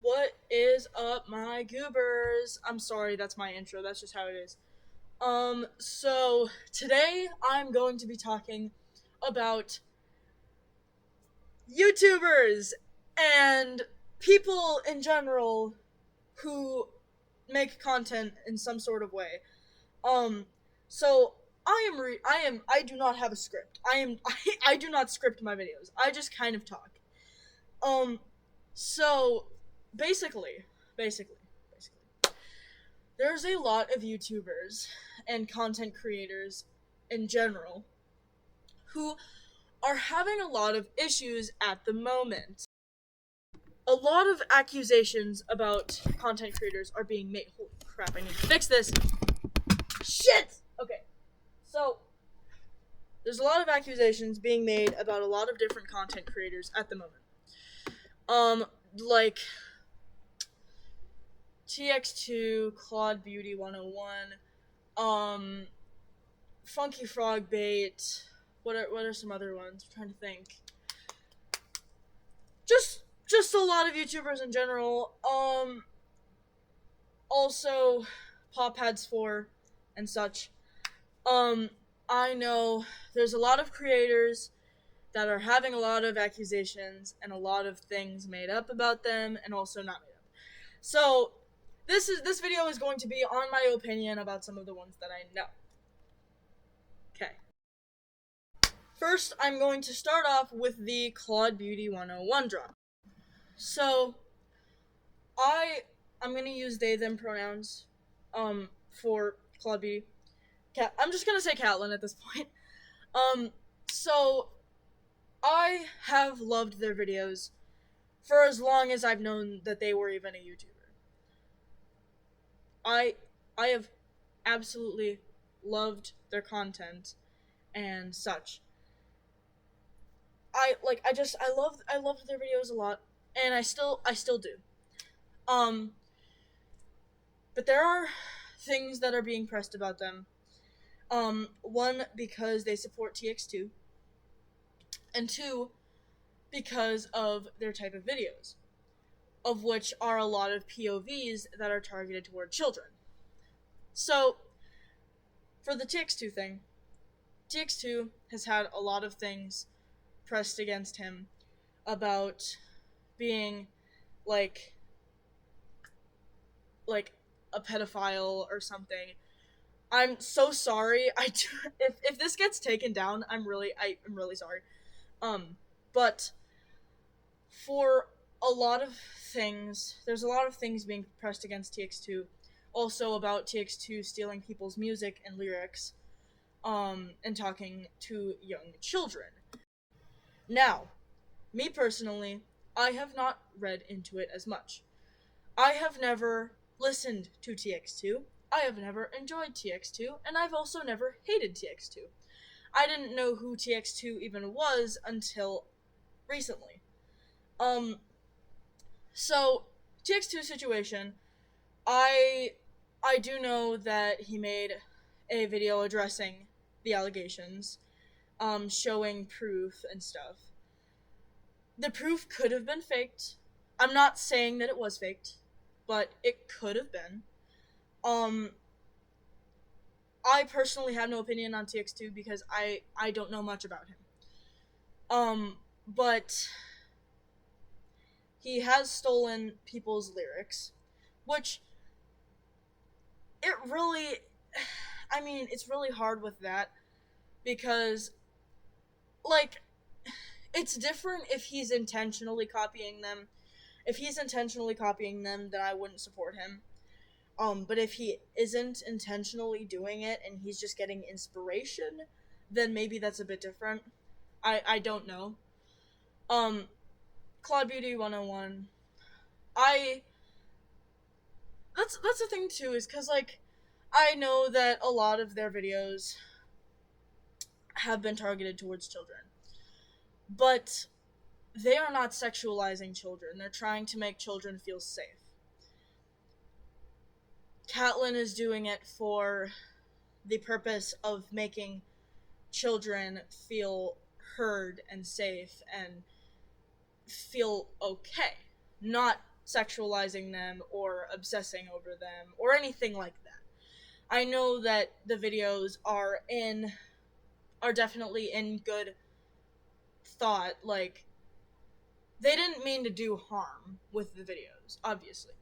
What is up, my goobers? I'm sorry, that's my intro. That's just how it is. So today I'm going to be talking about YouTubers and people in general who make content in some sort of way. Um, so I do not have a script. I do not script my videos. I just kind of talk. Um, so basically, basically, basically, there's a lot of YouTubers and content creators in general who are having a lot of issues at the moment. A lot of accusations about content creators are being made. Holy crap, I need to fix this. Shit! Okay, so there's a lot of accusations being made about a lot of different content creators at the moment. Like TX2, Claude Beauty 101, Funky Frog Bait. What are some other ones? I'm trying to think. Just a lot of YouTubers in general. Also Poppads 4 and such. I know there's a lot of creators that are having a lot of accusations and a lot of things made up about them and also not made up. So this video is going to be on my opinion about some of the ones that I know. Okay. First, I'm going to start off with the Claude Beauty 101 drop. So I'm gonna use they them pronouns for Claude Beauty. I'm just gonna say Catelyn at this point. So I have loved their videos for as long as I've known that they were even a YouTuber. I have absolutely loved their content and such. I loved their videos a lot, and I still do. But there are things that are being pressed about them. One, because they support TX2, and two, because of their type of videos, of which are a lot of POVs that are targeted toward children. So, for the TX2 thing, TX2 has had a lot of things pressed against him about being like a pedophile or something. I'm so sorry. If this gets taken down, I'm really sorry. But for a lot of things, there's a lot of things being pressed against TX2, also about TX2 stealing people's music and lyrics, and talking to young children. Now, me personally, I have not read into it as much. I have never listened to TX2. I have never enjoyed TX2, and I've also never hated TX2. I didn't know who TX2 even was until recently. So TX2 situation, I I do know that he made a video addressing the allegations, showing proof and stuff. The proof could have been faked. I'm not saying that it was faked, but it could have been. Um, I personally have no opinion on TX2 because I don't know much about him. But he has stolen people's lyrics, which it really, I mean, it's really hard with that because, like, it's different if he's intentionally copying them. If he's intentionally copying them, then I wouldn't support him. But if he isn't intentionally doing it and he's just getting inspiration, then maybe that's a bit different. I don't know. Claude Beauty 101. I that's the thing too, is cuz like I know that a lot of their videos have been targeted towards children. But they are not sexualizing children. They're trying to make children feel safe. Catelyn is doing it for the purpose of making children feel heard and safe and feel okay. Not sexualizing them or obsessing over them or anything like that. I know that the videos are definitely in good thought. Like, they didn't mean to do harm with the videos, obviously.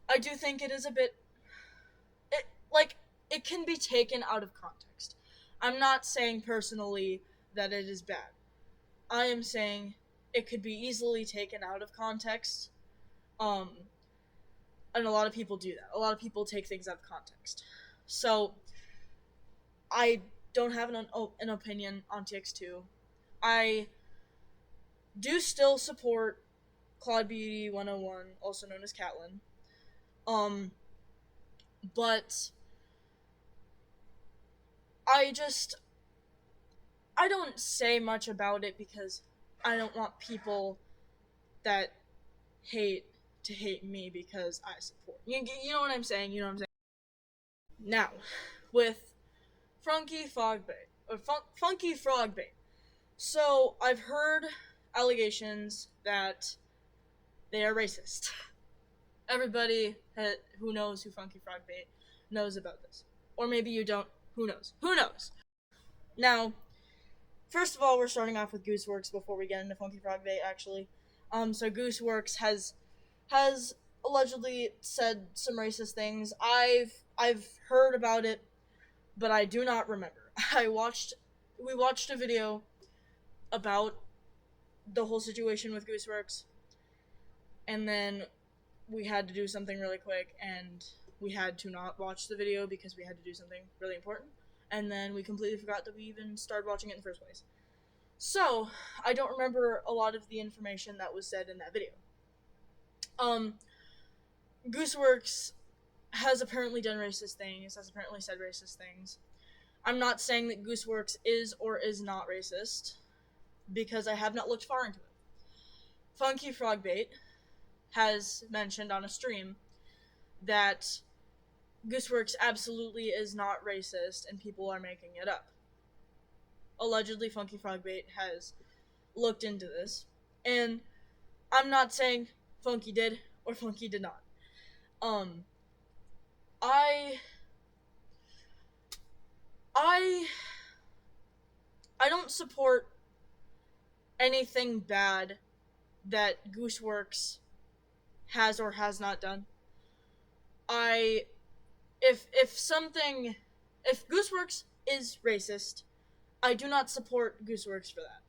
I do think it is a bit, it can be taken out of context. I'm not saying personally that it is bad. I am saying it could be easily taken out of context. Um, and a lot of people do that. A lot of people take things out of context. So, I don't have an opinion on TX2. I do still support Claude Beauty 101, also known as Catelyn. But I don't say much about it because I don't want people that hate to hate me because I support. You know what I'm saying? You know what I'm saying? Now, with Funky Frogbait, or Funky Frogbait. So, I've heard allegations that they are racist. Everybody who knows who Funky Frogbait knows about this. Or maybe you don't. Who knows? Who knows? Now, first of all, we're starting off with Gooseworks before we get into Funky Frogbait, actually. So Gooseworks has allegedly said some racist things. I've heard about it, but I do not remember. We watched a video about the whole situation with Gooseworks, and then we had to do something really quick, and we had to not watch the video because we had to do something really important, and then we completely forgot that we even started watching it in the first place. So, I don't remember a lot of the information that was said in that video. Gooseworks has apparently done racist things, has apparently said racist things. I'm not saying that Gooseworks is or is not racist, because I have not looked far into it. Funky Frogbait has mentioned on a stream that Gooseworks absolutely is not racist and people are making it up. Allegedly, Funky Frogbait has looked into this, and I'm not saying Funky did or Funky did not. I don't support anything bad that Gooseworks has or has not done. If Gooseworks is racist, I do not support Gooseworks for that.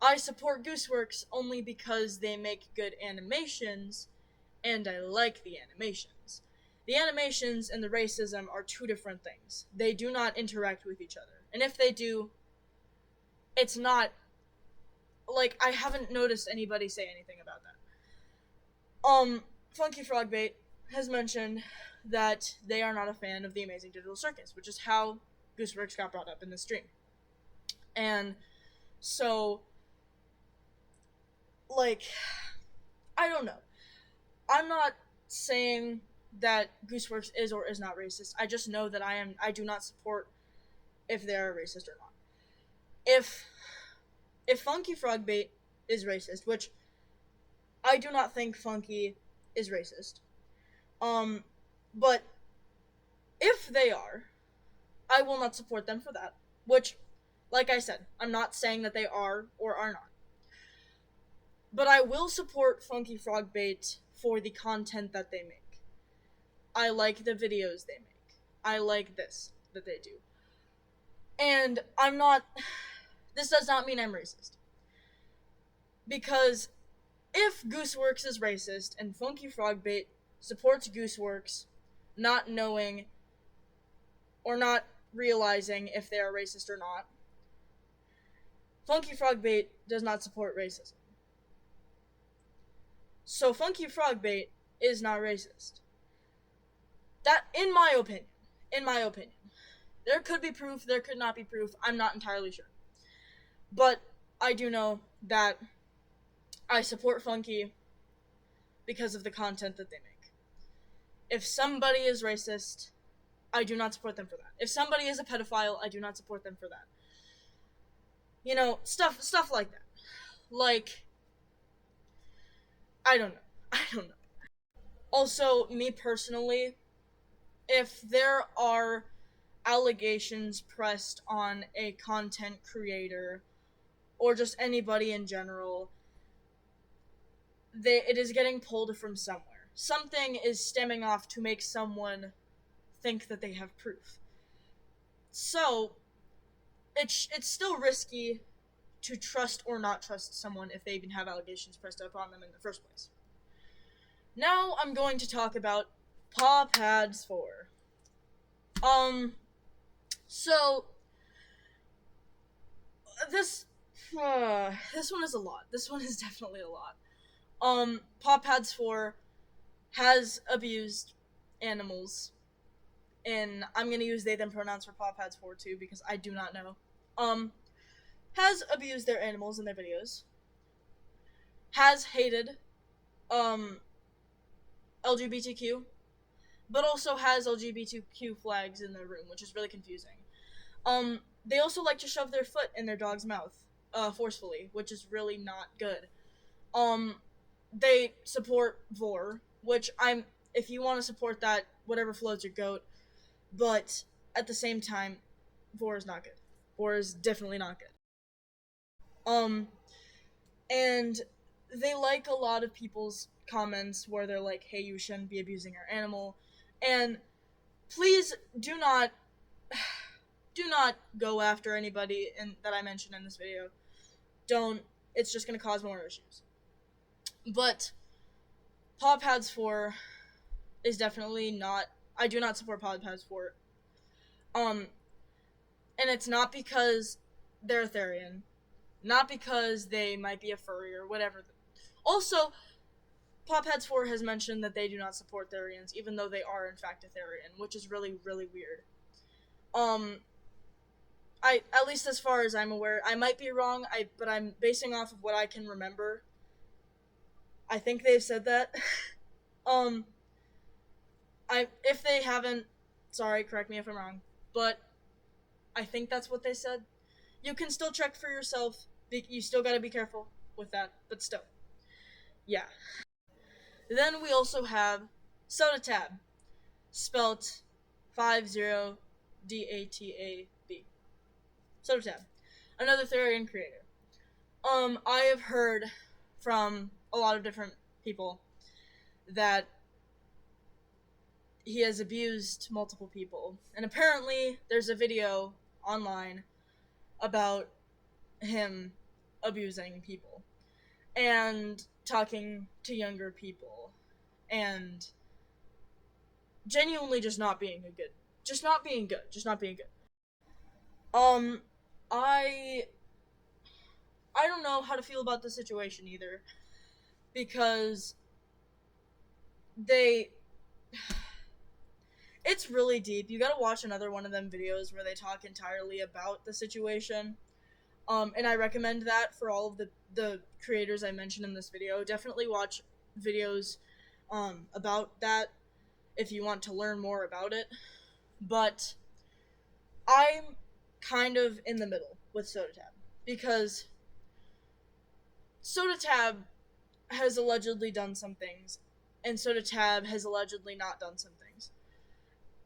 I support Gooseworks only because they make good animations, and I like the animations. The animations and the racism are two different things. They do not interact with each other. And if they do, it's not, like, I haven't noticed anybody say anything about that. Funky Frogbait has mentioned that they are not a fan of the Amazing Digital Circus, which is how Gooseworks got brought up in the stream. And so, like, I don't know. I'm not saying that Gooseworks is or is not racist. I just know that I do not support if they are racist or not. If Funky Frogbait is racist, which I do not think Funky is racist, but if they are, I will not support them for that. Which, like I said, I'm not saying that they are or are not. But I will support Funky Frogbait for the content that they make. I like the videos they make. I like this that they do. And this does not mean I'm racist. Because if Gooseworks is racist and Funky Frogbait supports Gooseworks, not knowing or not realizing if they are racist or not, Funky Frogbait does not support racism. So Funky Frogbait is not racist. That, in my opinion. There could be proof, there could not be proof, I'm not entirely sure. But I do know that I support Funky because of the content that they make. If somebody is racist, I do not support them for that. If somebody is a pedophile, I do not support them for that. You know, stuff like that. Like, I don't know. I don't know. Also, me personally, if there are allegations pressed on a content creator or just anybody in general, it is getting pulled from somewhere. Something is stemming off to make someone think that they have proof. So, it's still risky to trust or not trust someone if they even have allegations pressed upon them in the first place. Now I'm going to talk about Paw Pads 4. So this one is a lot. This one is definitely a lot. Paw Pads 4 has abused animals, and I'm gonna use they them pronouns for Paw Pads 4 too because I do not know. Has abused their animals in their videos. Has hated LGBTQ, but also has LGBTQ flags in their room, which is really confusing. They also like to shove their foot in their dog's mouth, forcefully, which is really not good. They support Vor, which if you want to support that, whatever floats your goat, but at the same time, Vor is not good. Vor is definitely not good. And they like a lot of people's comments where they're like, hey, you shouldn't be abusing our animal, and please do not go after anybody that I mentioned in this video. Don't. It's just going to cause more issues. But Paw Pads 4 is definitely not. I do not support Paw Pads 4. And it's not because they're a Therian. Not because they might be a furry or whatever. Also, Paw Pads 4 has mentioned that they do not support Therians, even though they are in fact a Therian, which is really, really weird. At least as far as I'm aware, I might be wrong, but I'm basing off of what I can remember. I think they've said that. If they haven't, sorry, correct me if I'm wrong, but I think that's what they said. You can still check for yourself. You still gotta be careful with that, but still. Yeah. Then we also have Sodatab, spelt 50DATAB. Sodatab, another Therian creator. I have heard from a lot of different people that he has abused multiple people, and apparently there's a video online about him abusing people and talking to younger people and genuinely just not being good. I don't know how to feel about the situation either, because it's really deep. You gotta watch another one of them videos where they talk entirely about the situation. And I recommend that for all of the creators I mentioned in this video. Definitely watch videos about that if you want to learn more about it. But I'm kind of in the middle with Sodatab, because Sodatab has allegedly done some things, and Sodatab has allegedly not done some things.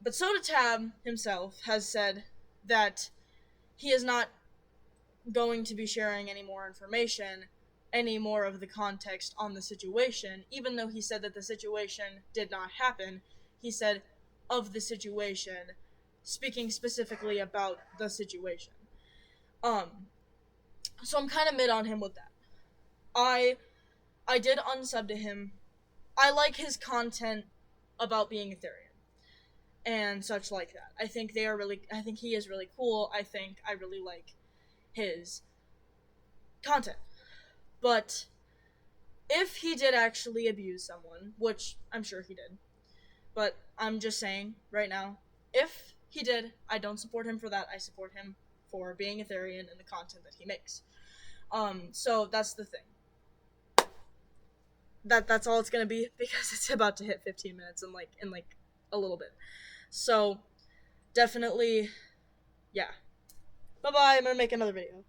But Sodatab himself has said that he is not going to be sharing any more information, any more of the context on the situation, even though he said that the situation did not happen. He said of the situation, speaking specifically about the situation. So I'm kind of mid on him with that. I did unsub to him. I like his content about being a Therian and such like that. I think he is really cool. I think I really like his content. But if he did actually abuse someone, which I'm sure he did, but I'm just saying right now, if he did, I don't support him for that. I support him for being a Therian and the content that he makes. So that's the thing. That's all it's gonna be, because it's about to hit 15 minutes in a little bit. So definitely, yeah. Bye bye. I'm gonna make another video.